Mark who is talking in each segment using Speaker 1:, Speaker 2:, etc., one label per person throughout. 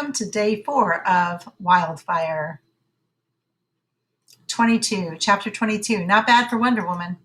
Speaker 1: Welcome to day 4 of Wildfire. 22, chapter 22. Not bad for Wonder Woman.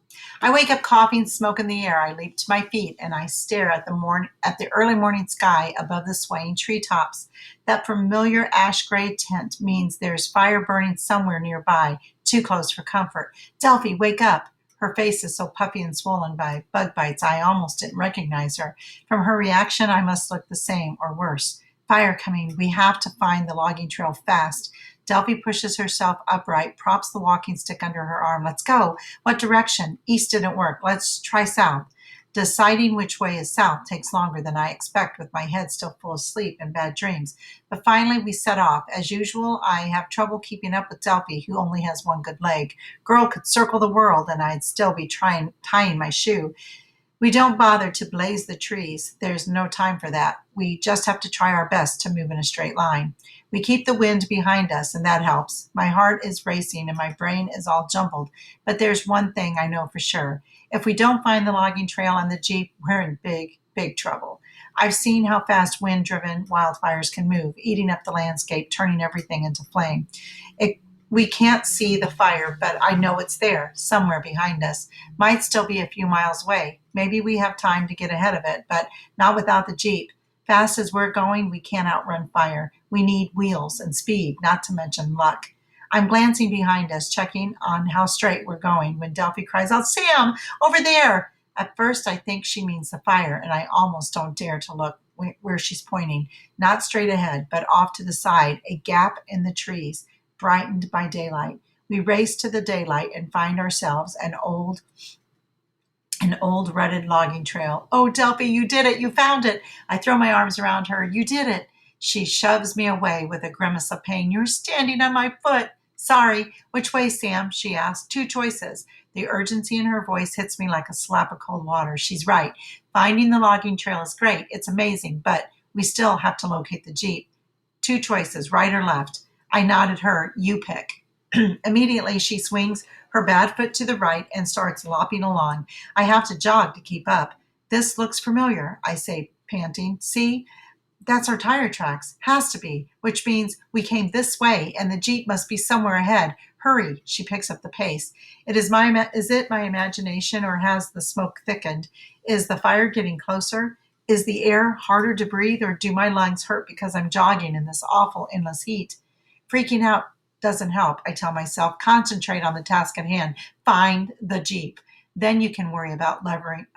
Speaker 1: I wake up coughing, smoke in the air. I leap to my feet and I stare at the early morning sky above the swaying treetops. That familiar ash gray tint means there's fire burning somewhere nearby, too close for comfort. Delphi, wake up! Her face is so puffy and swollen by bug bites I almost didn't recognize her. From her reaction, I must look the same or worse. Fire coming. We have to find the logging trail fast. Delphi pushes herself upright, props the walking stick under her arm. Let's go. What direction? East didn't work. Let's try south. Deciding which way is south takes longer than I expect with my head still full of sleep and bad dreams. But finally we set off. As usual, I have trouble keeping up with Delphi, who only has one good leg. Girl could circle the world and I'd still be tying my shoe. We don't bother to blaze the trees. There's no time for that. We just have to try our best to move in a straight line. We keep the wind behind us, and that helps. My heart is racing and my brain is all jumbled. But there's one thing I know for sure. If we don't find the logging trail and the Jeep, we're in big, big trouble. I've seen how fast wind-driven wildfires can move, eating up the landscape, turning everything into flame. We can't see the fire, but I know it's there, somewhere behind us. Might still be a few miles away. Maybe we have time to get ahead of it, but not without the Jeep. Fast as we're going, we can't outrun fire. We need wheels and speed, not to mention luck. I'm glancing behind us, checking on how straight we're going, when Delphi cries out, Sam, over there! At first, I think she means the fire, and I almost don't dare to look where she's pointing. Not straight ahead, but off to the side, a gap in the trees, brightened by daylight. We race to the daylight and find ourselves an old rutted logging trail. Oh, Delphi, you did it. You found it. I throw my arms around her. You did it. She shoves me away with a grimace of pain. You're standing on my foot. Sorry. Which way, Sam? She asked. Two choices. The urgency in her voice hits me like a slap of cold water. She's right. Finding the logging trail is great. It's amazing, but we still have to locate the Jeep. Two choices, right or left. I nodded her. You pick. Immediately, she swings her bad foot to the right and starts lopping along. I have to jog to keep up. This looks familiar, I say, panting. See? That's our tire tracks. Has to be, which means we came this way and the Jeep must be somewhere ahead. Hurry, she picks up the pace. Is it my imagination or has the smoke thickened? Is the fire getting closer? Is the air harder to breathe or do my lungs hurt because I'm jogging in this awful endless heat? Freaking out doesn't help, I tell myself. Concentrate on the task at hand. Find the Jeep. Then you can worry about levering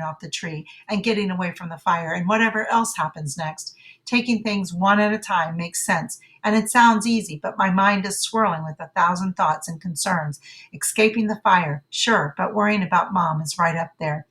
Speaker 1: off the tree and getting away from the fire and whatever else happens next. Taking things one at a time makes sense, and it sounds easy, but my mind is swirling with 1,000 thoughts and concerns. Escaping the fire, sure, but worrying about Mom is right up there.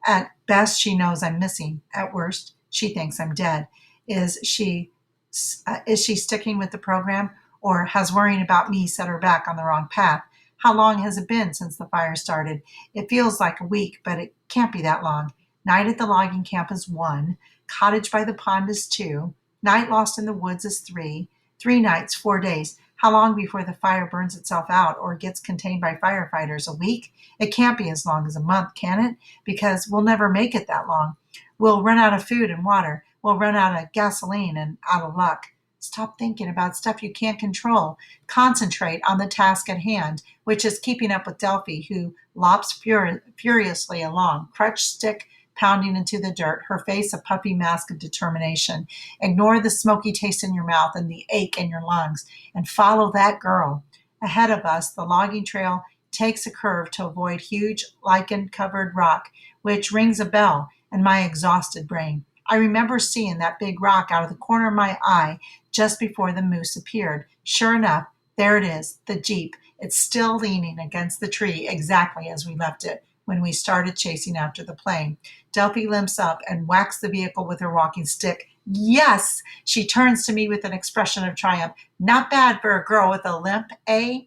Speaker 1: At best, she knows I'm missing. At worst, she thinks I'm dead. Is she sticking with the program, or has worrying about me set her back on the wrong path? How long has it been since the fire started? It feels like a week, but it can't be that long. Night at the logging camp is 1. Cottage by the pond is 2. Night lost in the woods is 3. 3 nights, 4 days. How long before the fire burns itself out or gets contained by firefighters? A week? It can't be as long as a month, can it? Because we'll never make it that long. We'll run out of food and water. We'll run out of gasoline and out of luck. Stop thinking about stuff you can't control. Concentrate on the task at hand, which is keeping up with Delphi, who lops furiously along, crutch stick pounding into the dirt, her face a puffy mask of determination. Ignore the smoky taste in your mouth and the ache in your lungs, and follow that girl. Ahead of us, the logging trail takes a curve to avoid huge lichen-covered rock, which rings a bell in my exhausted brain. I remember seeing that big rock out of the corner of my eye just before the moose appeared. Sure enough, there it is, the Jeep. It's still leaning against the tree exactly as we left it when we started chasing after the plane. Delphi limps up and whacks the vehicle with her walking stick. Yes! She turns to me with an expression of triumph. Not bad for a girl with a limp, eh?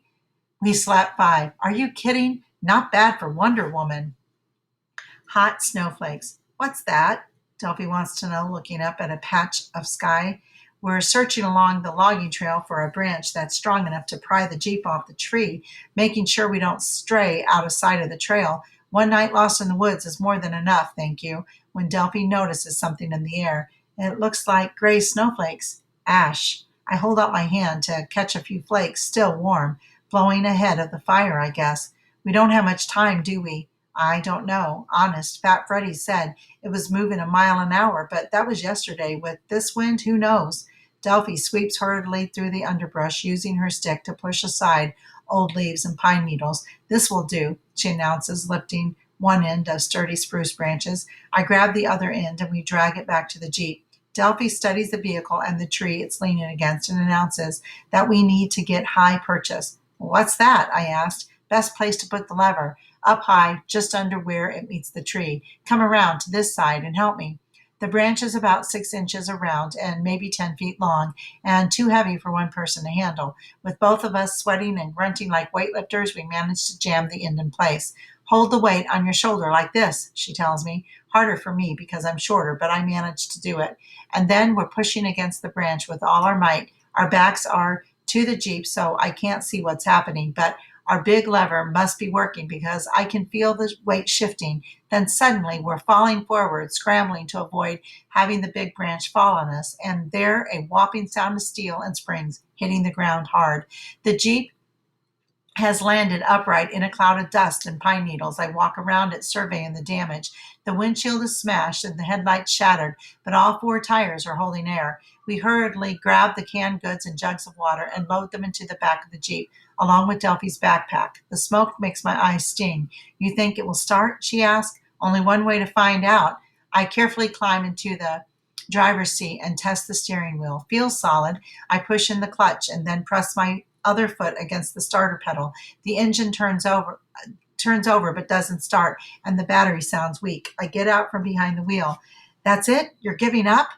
Speaker 1: We slap 5. Are you kidding? Not bad for Wonder Woman. Hot snowflakes. What's that? Delphi wants to know, looking up at a patch of sky. We're searching along the logging trail for a branch that's strong enough to pry the Jeep off the tree, making sure we don't stray out of sight of the trail. 1 night lost in the woods is more than enough, thank you, when Delphi notices something in the air. It looks like gray snowflakes. Ash. I hold out my hand to catch a few flakes, still warm, blowing ahead of the fire, I guess. We don't have much time, do we? I don't know. Honest, Fat Freddy said it was moving a mile an hour, but that was yesterday. With this wind, who knows? Delphi sweeps hurriedly through the underbrush, using her stick to push aside old leaves and pine needles. This will do, she announces, lifting one end of sturdy spruce branches. I grab the other end and we drag it back to the Jeep. Delphi studies the vehicle and the tree it's leaning against and announces that we need to get high purchase. What's that? I asked. Best place to put the lever. Up high, just under where it meets the tree. Come around to this side and help me. The branch is about 6 inches around and maybe 10 feet long, and too heavy for one person to handle. With both of us sweating and grunting like weightlifters, we manage to jam the end in place. Hold the weight on your shoulder like this, she tells me. Harder for me because I'm shorter, but I manage to do it. And then we're pushing against the branch with all our might. Our backs are to the Jeep, so I can't see what's happening, but our big lever must be working because I can feel the weight shifting. Then suddenly we're falling forward, scrambling to avoid having the big branch fall on us, and there a whopping sound of steel and springs hitting the ground hard. The Jeep has landed upright in a cloud of dust and pine needles. I walk around it, surveying the damage. The windshield is smashed and the headlights shattered, but all four tires are holding air. We hurriedly grab the canned goods and jugs of water and load them into the back of the Jeep, along with Delphi's backpack. The smoke makes my eyes sting. You think it will start? She asks. Only one way to find out. I carefully climb into the driver's seat and test the steering wheel. Feels solid. I push in the clutch and then press my other foot against the starter pedal. The engine turns over but doesn't start, and the battery sounds weak. I get out from behind the wheel. That's it? You're giving up?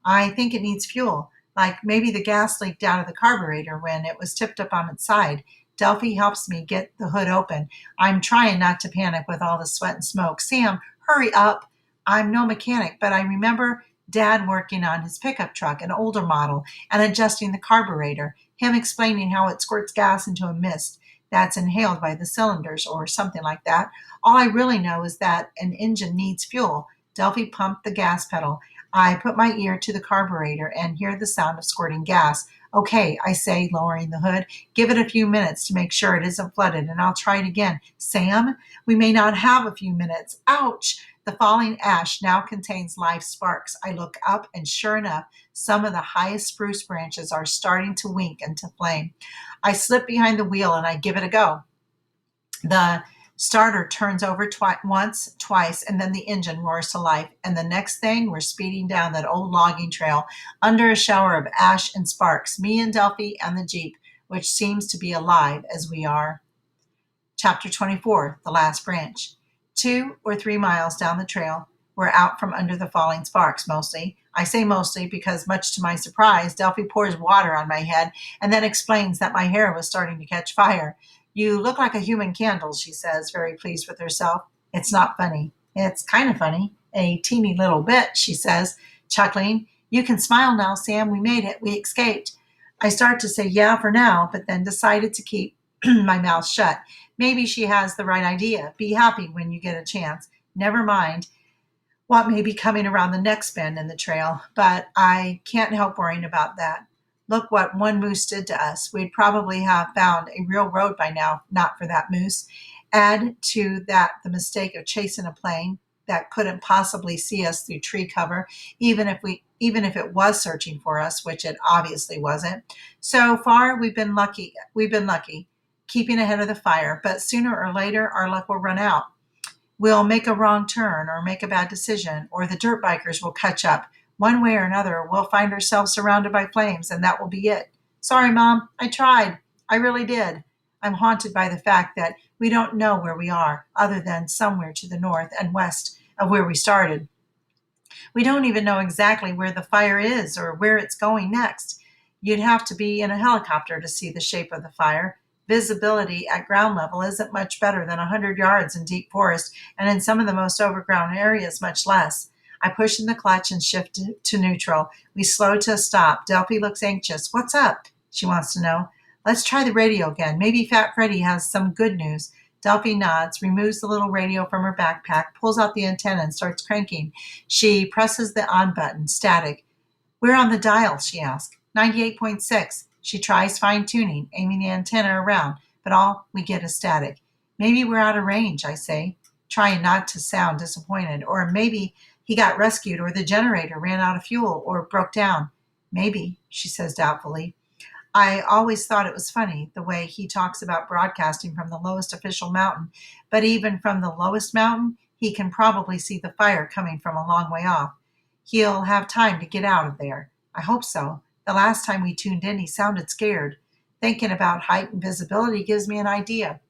Speaker 1: I think it needs fuel. Like maybe the gas leaked out of the carburetor when it was tipped up on its side. Delphi helps me get the hood open. I'm trying not to panic with all the sweat and smoke. Sam, hurry up. I'm no mechanic, but I remember Dad working on his pickup truck, an older model, and adjusting the carburetor. Him explaining how it squirts gas into a mist that's inhaled by the cylinders or something like that. All I really know is that an engine needs fuel. Delphi pumped the gas pedal. I put my ear to the carburetor and hear the sound of squirting gas. Okay, I say, lowering the hood. Give it a few minutes to make sure it isn't flooded, and I'll try it again. Sam, we may not have a few minutes. Ouch! The falling ash now contains live sparks. I look up, and sure enough, some of the highest spruce branches are starting to wink into flame. I slip behind the wheel and I give it a go. The starter turns over once, twice, and then the engine roars to life. And the next thing, we're speeding down that old logging trail under a shower of ash and sparks, me and Delphi and the Jeep, which seems to be alive as we are. Chapter 24, The Last Branch. 2 or 3 miles down the trail, we're out from under the falling sparks, mostly. I say mostly because, much to my surprise, Delphi pours water on my head and then explains that my hair was starting to catch fire. You look like a human candle, she says, very pleased with herself. It's not funny. It's kind of funny. A teeny little bit, she says, chuckling. You can smile now, Sam. We made it. We escaped. I start to say yeah for now, but then decided to keep my mouth shut. Maybe she has the right idea. Be happy when you get a chance. Never mind what may be coming around the next bend in the trail, but I can't help worrying about that. Look what one moose did to us. We'd probably have found a real road by now, not for that moose. Add to that the mistake of chasing a plane that couldn't possibly see us through tree cover, even if it was searching for us, which it obviously wasn't. So far we've been lucky, keeping ahead of the fire, but sooner or later our luck will run out. We'll make a wrong turn or make a bad decision, or the dirt bikers will catch up. One way or another, we'll find ourselves surrounded by flames, and that will be it. Sorry, Mom. I tried. I really did. I'm haunted by the fact that we don't know where we are, other than somewhere to the north and west of where we started. We don't even know exactly where the fire is or where it's going next. You'd have to be in a helicopter to see the shape of the fire. Visibility at ground level isn't much better than 100 yards in deep forest, and in some of the most overgrown areas, much less. I push in the clutch and shift to neutral. We slow to a stop. Delphi looks anxious. What's up? She wants to know. Let's try the radio again. Maybe Fat Freddy has some good news. Delphi nods, removes the little radio from her backpack, pulls out the antenna, and starts cranking. She presses the on button. Static. We're on the dial, she asks. 98.6. She tries fine-tuning, aiming the antenna around, but all we get is static. Maybe we're out of range, I say, trying not to sound disappointed. Or maybe he got rescued, or the generator ran out of fuel, or broke down. Maybe, she says doubtfully. I always thought it was funny the way he talks about broadcasting from the lowest official mountain, but even from the lowest mountain, he can probably see the fire coming from a long way off. He'll have time to get out of there. I hope so. The last time we tuned in, he sounded scared. Thinking about height and visibility gives me an idea.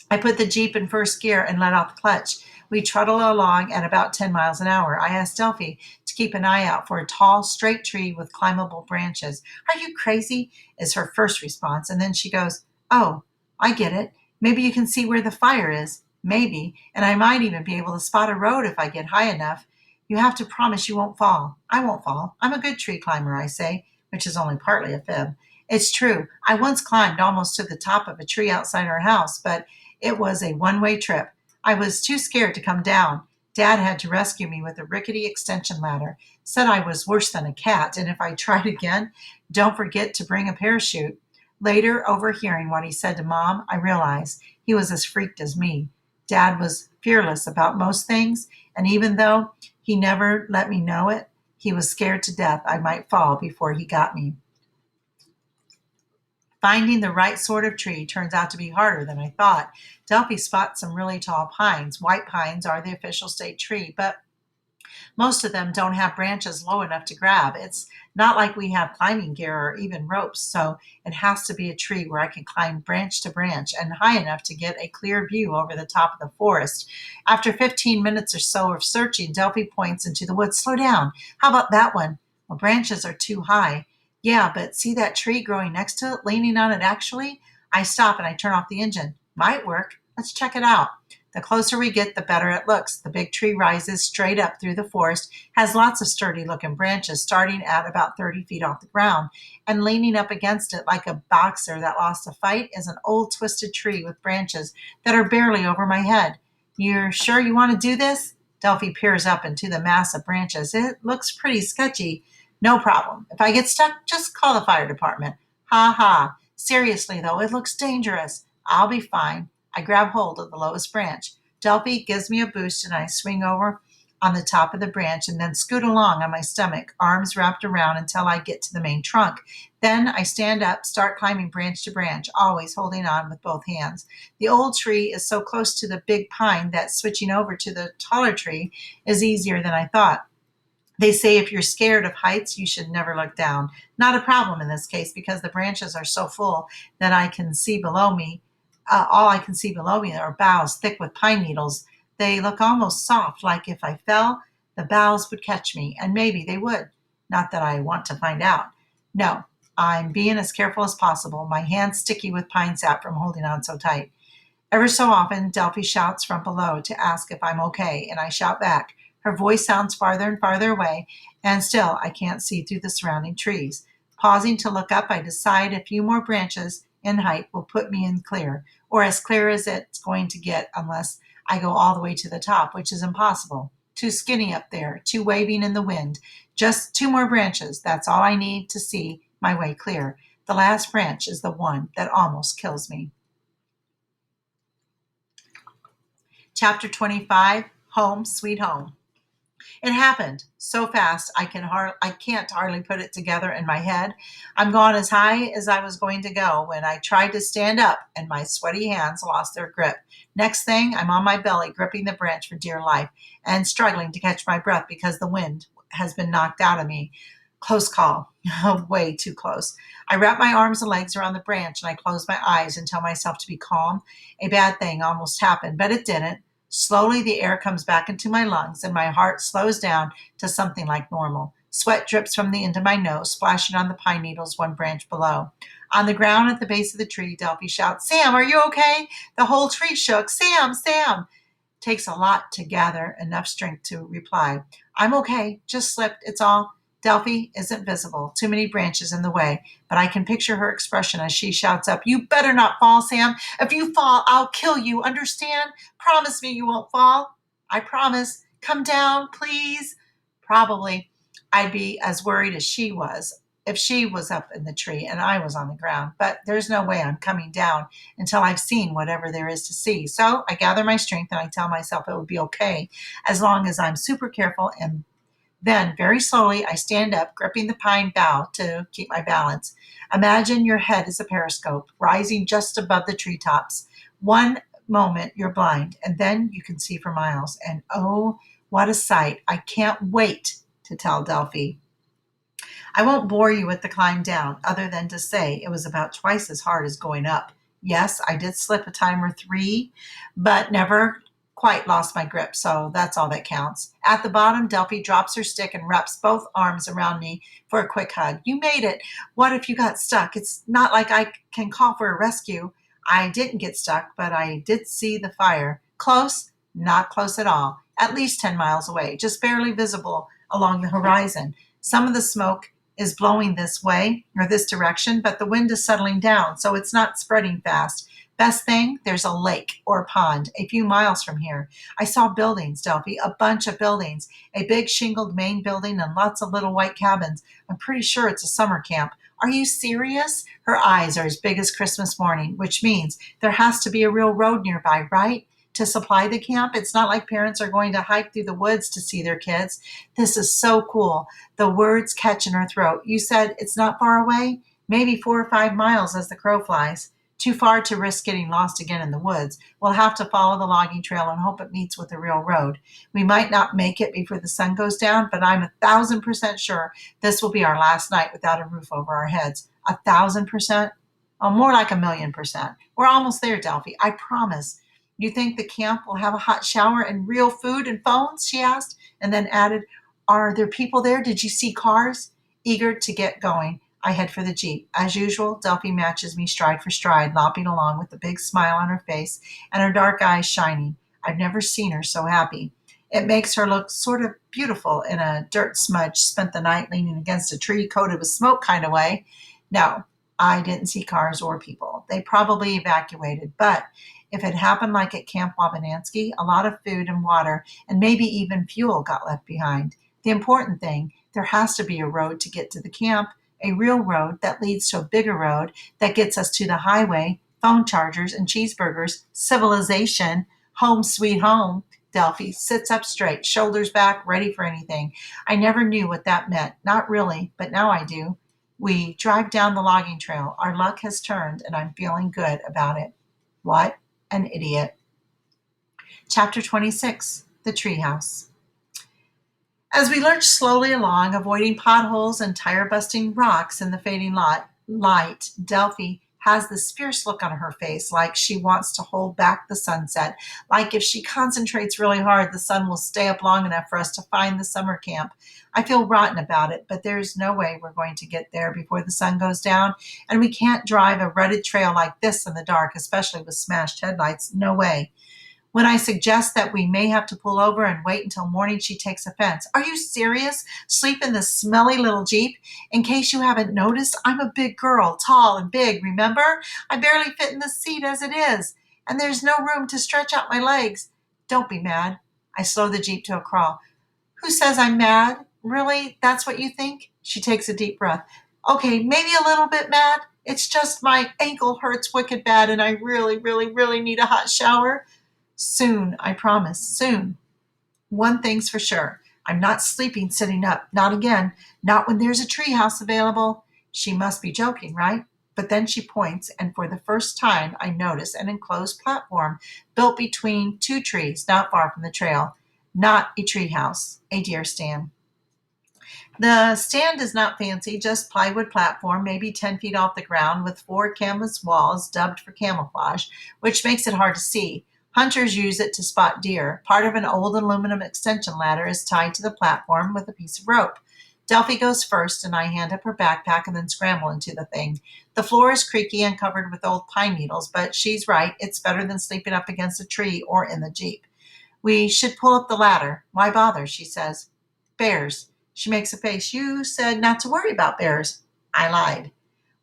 Speaker 1: I put the Jeep in first gear and let out the clutch. We trundle along at about 10 miles an hour. I asked Delphi to keep an eye out for a tall, straight tree with climbable branches. Are you crazy? Is her first response. And then she goes, Oh, I get it. Maybe you can see where the fire is. Maybe. And I might even be able to spot a road if I get high enough. You have to promise you won't fall. I won't fall. I'm a good tree climber, I say, which is only partly a fib. It's true. I once climbed almost to the top of a tree outside our house, but it was a one-way trip. I was too scared to come down. Dad had to rescue me with a rickety extension ladder. Said I was worse than a cat, and if I tried again, don't forget to bring a parachute. Later, overhearing what he said to Mom, I realized he was as freaked as me. Dad was fearless about most things, and even though he never let me know it, he was scared to death I might fall before he got me. Finding the right sort of tree turns out to be harder than I thought. Delphi spots some really tall pines. White pines are the official state tree, but most of them don't have branches low enough to grab. It's not like we have climbing gear or even ropes, so it has to be a tree where I can climb branch to branch and high enough to get a clear view over the top of the forest. After 15 minutes or so of searching, Delphi points into the woods. Slow down. How about that one? Well, branches are too high. Yeah, but see that tree growing next to it, leaning on it actually? I stop and I turn off the engine. Might work. Let's check it out. The closer we get, the better it looks. The big tree rises straight up through the forest, has lots of sturdy looking branches starting at about 30 feet off the ground, and leaning up against it like a boxer that lost a fight is an old twisted tree with branches that are barely over my head. You're sure you want to do this? Delphi peers up into the mass of branches. It looks pretty sketchy. No problem. If I get stuck, just call the fire department. Ha ha. Seriously though, it looks dangerous. I'll be fine. I grab hold of the lowest branch. Delphi gives me a boost and I swing over on the top of the branch and then scoot along on my stomach, arms wrapped around until I get to the main trunk. Then I stand up, start climbing branch to branch, always holding on with both hands. The old tree is so close to the big pine that switching over to the taller tree is easier than I thought. They say if you're scared of heights, you should never look down. Not a problem in this case because the branches are so full that I can see below me. All I can see below me are boughs thick with pine needles. They look almost soft, like if I fell, the boughs would catch me, and maybe they would. Not that I want to find out. No, I'm being as careful as possible, my hands sticky with pine sap from holding on so tight. Ever so often, Delphi shouts from below to ask if I'm okay, and I shout back. Her voice sounds farther and farther away, and still I can't see through the surrounding trees. Pausing to look up, I decide a few more branches in height will put me in clear, or as clear as it's going to get unless I go all the way to the top, which is impossible. Too skinny up there, too waving in the wind. Just two more branches, that's all I need to see my way clear. The last branch is the one that almost kills me. Chapter 25, Home Sweet Home. It happened so fast I can't hardly put it together in my head. I'm gone as high as I was going to go when I tried to stand up and my sweaty hands lost their grip. Next thing, I'm on my belly gripping the branch for dear life and struggling to catch my breath because the wind has been knocked out of me. Close call. Way too close. I wrap my arms and legs around the branch and I close my eyes and tell myself to be calm. A bad thing almost happened, but it didn't. Slowly, the air comes back into my lungs and my heart slows down to something like normal. Sweat drips from the end of my nose, splashing on the pine needles one branch below. On the ground at the base of the tree, Delphi shouts, Sam, are you okay? The whole tree shook. Sam, Sam. Takes a lot to gather enough strength to reply. I'm okay. Just slipped. It's all. Delphi isn't visible. Too many branches in the way. But I can picture her expression as she shouts up, You better not fall, Sam. If you fall, I'll kill you. Understand? Promise me you won't fall. I promise. Come down, please. Probably I'd be as worried as she was. if she was up in the tree and I was on the ground, but there's no way I'm coming down until I've seen whatever there is to see. So I gather my strength and I tell myself it will be okay as long as I'm super careful. And then, very slowly, I stand up, gripping the pine bough to keep my balance. Imagine your head is a periscope, rising just above the treetops. One moment you're blind, and then you can see for miles. And oh, what a sight! I can't wait to tell Delphi. I won't bore you with the climb down, other than to say it was about twice as hard as going up. Yes, I did slip a time or three, but never quite lost my grip, so that's all that counts. At the bottom, Delphi drops her stick and wraps both arms around me for a quick hug. You made it. What if you got stuck? It's not like I can call for a rescue. I didn't get stuck, but I did see the fire. Close? Not close at all. At least 10 miles away, just barely visible along the horizon. Some of the smoke is blowing this way or this direction, but the wind is settling down, so it's not spreading fast. Best thing, there's a lake or a pond a few miles from here. I saw buildings, Delphi, a bunch of buildings, a big shingled main building and lots of little white cabins. I'm pretty sure it's a summer camp. Are you serious? Her eyes are as big as Christmas morning, which means there has to be a real road nearby, right? To supply the camp. It's not like parents are going to hike through the woods to see their kids. This is so cool. The words catch in her throat. You said it's not far away? Maybe 4 or 5 miles as the crow flies. Too far to risk getting lost again in the woods. We'll have to follow the logging trail and hope it meets with a real road. We might not make it before the sun goes down, but I'm 1,000% sure this will be our last night without a roof over our heads. 1,000%? Oh, more like 1,000,000%. We're almost there, Delphi. I promise. You think the camp will have a hot shower and real food and phones? She asked, and then added, are there people there? Did you see cars? Eager to get going, I head for the Jeep. As usual, Delphi matches me stride for stride, lopping along with a big smile on her face and her dark eyes shining. I've never seen her so happy. It makes her look sort of beautiful in a dirt smudge, spent the night leaning against a tree coated with smoke kind of way. No, I didn't see cars or people. They probably evacuated, but if it happened like at Camp Wabanansky, a lot of food and water and maybe even fuel got left behind. The important thing, there has to be a road to get to the camp, a real road that leads to a bigger road that gets us to the highway, phone chargers and cheeseburgers, civilization, home sweet home. Delphi sits up straight, shoulders back, ready for anything. I never knew what that meant. Not really, but now I do. We drive down the logging trail. Our luck has turned, and I'm feeling good about it. What an idiot. Chapter 26, The Treehouse. As we lurch slowly along, avoiding potholes and tire-busting rocks in the fading light, Delphi has this fierce look on her face, like she wants to hold back the sunset, like if she concentrates really hard, the sun will stay up long enough for us to find the summer camp. I feel rotten about it, but there's no way we're going to get there before the sun goes down, and we can't drive a rutted trail like this in the dark, especially with smashed headlights. No way. When I suggest that we may have to pull over and wait until morning, she takes offense. Are you serious? Sleep in this smelly little Jeep? In case you haven't noticed, I'm a big girl, tall and big, remember? I barely fit in the seat as it is, and there's no room to stretch out my legs. Don't be mad. I slow the Jeep to a crawl. Who says I'm mad? Really? That's what you think? She takes a deep breath. Okay, maybe a little bit mad. It's just my ankle hurts wicked bad, and I really, really, really need a hot shower. Soon, I promise, soon. One thing's for sure. I'm not sleeping sitting up. Not again. Not when there's a treehouse available. She must be joking, right? But then she points, and for the first time, I notice an enclosed platform built between two trees not far from the trail. Not a treehouse, a deer stand. The stand is not fancy, just plywood platform, maybe 10 feet off the ground, with four canvas walls dubbed for camouflage, which makes it hard to see. Hunters use it to spot deer. Part of an old aluminum extension ladder is tied to the platform with a piece of rope. Delphi goes first, and I hand up her backpack and then scramble into the thing. The floor is creaky and covered with old pine needles, but she's right. It's better than sleeping up against a tree or in the Jeep. We should pull up the ladder. Why bother? She says. Bears. She makes a face. You said not to worry about bears. I lied.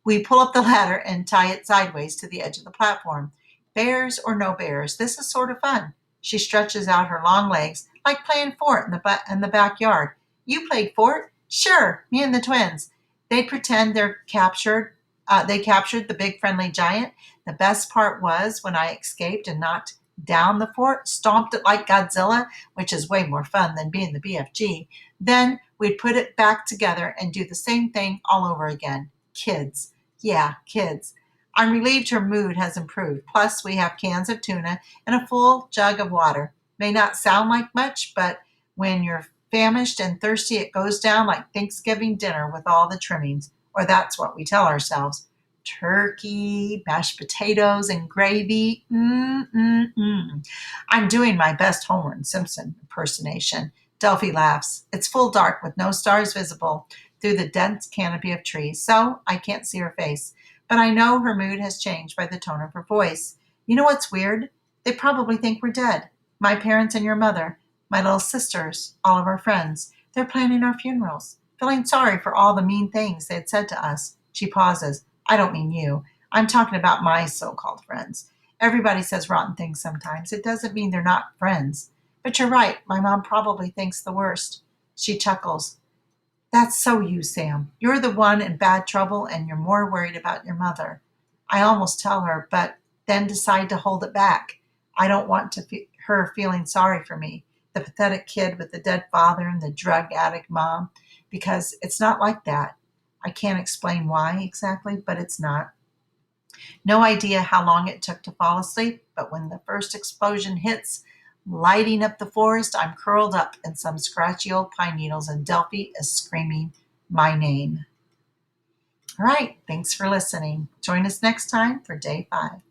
Speaker 1: We pull up the ladder and tie it sideways to the edge of the platform. Bears or no bears, this is sort of fun. She stretches out her long legs, like playing fort in the backyard. You played fort? Sure, me and the twins. They pretend they captured the big friendly giant. The best part was when I escaped and knocked down the fort, stomped it like Godzilla, which is way more fun than being the BFG. Then we'd put it back together and do the same thing all over again. Kids. Yeah, kids. I'm relieved her mood has improved. Plus, we have cans of tuna and a full jug of water. May not sound like much, but when you're famished and thirsty, it goes down like Thanksgiving dinner with all the trimmings, or that's what we tell ourselves. Turkey, mashed potatoes, and gravy. Mm-mm-mm. I'm doing my best Homer and Simpson impersonation. Delphi laughs. It's full dark with no stars visible through the dense canopy of trees, so I can't see her face. But I know her mood has changed by the tone of her voice. You know what's weird? They probably think we're dead. My parents and your mother, my little sisters, all of our friends. They're planning our funerals, feeling sorry for all the mean things they had said to us. She pauses. I don't mean you. I'm talking about my so-called friends. Everybody says rotten things sometimes. It doesn't mean they're not friends. But you're right. My mom probably thinks the worst. She chuckles. That's so you, Sam. You're the one in bad trouble and you're more worried about your mother. I almost tell her, but then decide to hold it back. I don't want her feeling sorry for me, the pathetic kid with the dead father and the drug addict mom, because it's not like that. I can't explain why exactly, but it's not. No idea how long it took to fall asleep, but when the first explosion hits, lighting up the forest, I'm curled up in some scratchy old pine needles and Delphi is screaming my name. All right, thanks for listening. Join us next time for day 5.